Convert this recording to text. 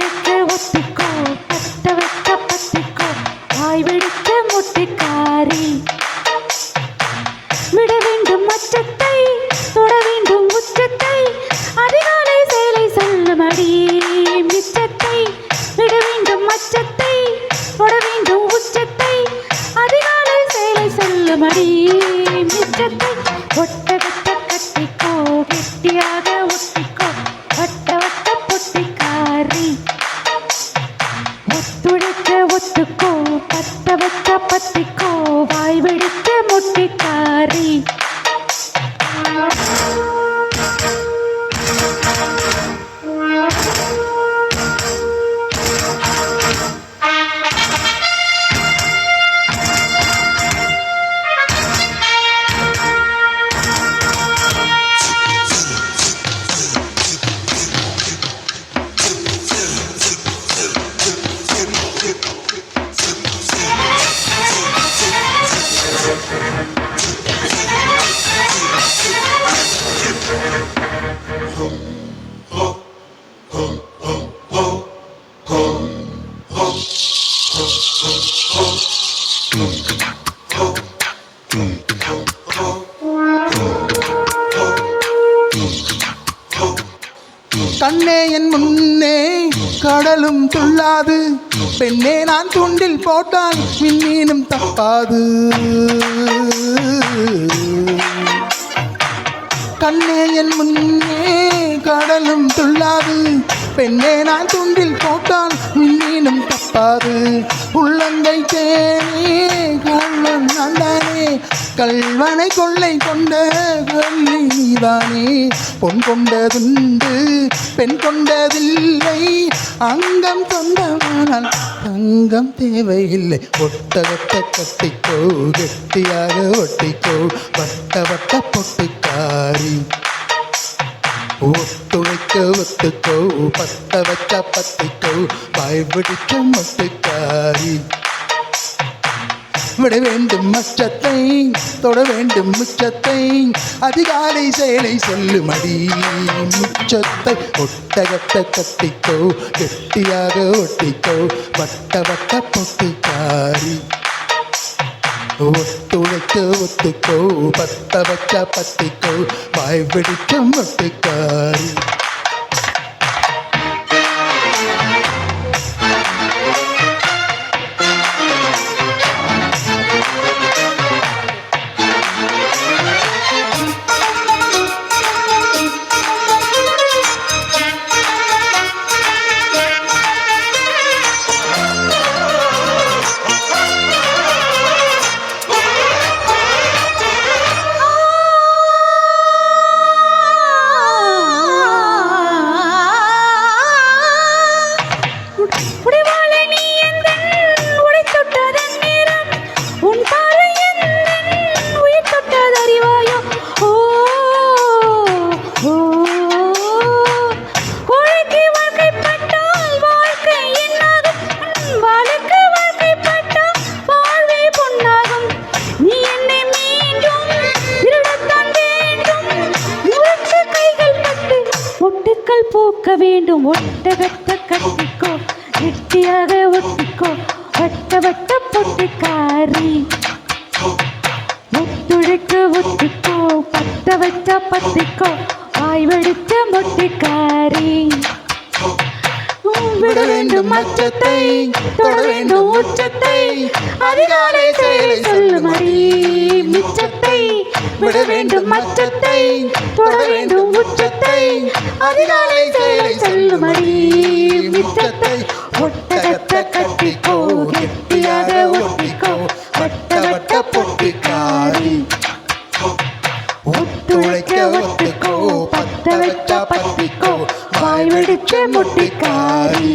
ஒத்துழைக்க ஒத்திக்கோ பத்த வைக்க பத்திக்கோ வாய் வெடிக்க முட்டிக்காரி விட வேண்டும் மச்சத்தை தொட வேண்டும் உச்சத்தை அதிகாலை சேலை சொல்லுமடி மிச்சத்தை விட வேண்டும் மச்சத்தை தொட வேண்டும் உச்சத்தை அதிகாலை சேலை சொல்லுமடி மிச்சத்தை ஒட்டகத்த கட்டிக்கோ கெட்டியாக ஒட்டிக்கோ வட்ட வட்ட பொட்டிக்காரி ஒத்துழைக்க ஒத்துக்கோ பத்த வச்ச பத்திக்கோ வாய் வெடிக்க முட்டிக்காரி கண்ணே என் முன்னே கடலும் துள்ளாது பெண்ணே நான் துண்டில் போட்டால் விண்மீனும் தப்பாது கண்ணே என் முன்னே கடலும் துள்ளாது பெண்ணே நான் துண்டில் போட்டால் விண்மீனும் தப்பாது உள்ளங்கை தேனே கள்ளன் நான்தானே கல்வனை கொள்ளை கொண்ட கள்ளி நீதானே பொன் கொண்டதுண்டு பெண் கொண்டதில்லை அங்கம் சொந்தமானால் தங்கம் தேவையில்லை ஒட்டகத்தை கட்டிக்கோ கெட்டியாக ஒட்டிக்கோ வட்ட வட்ட பொட்டிக்காரி ஒத்துழைக்க ஒத்துக்கோ பத்த வச்ச பத்திக்கோ வாய் பிடிச்ச முட்டுக்காரி விட வேண்டும் மச்சத்தை தொட வேண்டும் முச்சத்தை அதிகாலை செயலை சொல்லுமடி முச்சத்தை ஒட்டகத்தை கட்டிக்கோ கெட்டியாக ஒட்டிக்கோ வட்ட வட்ட பொட்டிக்காரி ஒத்துழைக்க ஒத்துக்கோ பத்த வச்ச பத்திக்கோ வாய் பிடிச்ச முட்டுக்காரி பூக்க வேண்டும் ஒட்டகத்தை கட்டிக்கோ கெட்டியாக ஒட்டிக்கோ வட்ட வட்ட பொட்டிக்காரி ஒத்துழைக்க ஒத்துக்கோ பத்த வச்ச பத்திக்கோ வாய் வெடிச்ச முட்டிக்காரி விட வேண்டும் மச்சத்தை தொட வேண்டும் உச்சத்தை அதிகாலை செயலை சொல்லுமடி மிச்சத்தை விட வேண்டும் மச்சத்தை தொட வேண்டும் உச்சத்தை அதிகாலை செயலை சொல்லுமடி மிச்சத்தை ஒட்டகத்தை கட்டிக்கோ கெட்டியாக ஒட்டிக்கோ வட்ட வட்ட பொட்டிக்காரி ஒத்துழைக்க ஒத்துக்கோ பத்த வச்ச பத்திக்கோ வாய் வெடிச்ச முட்டிக்காரி.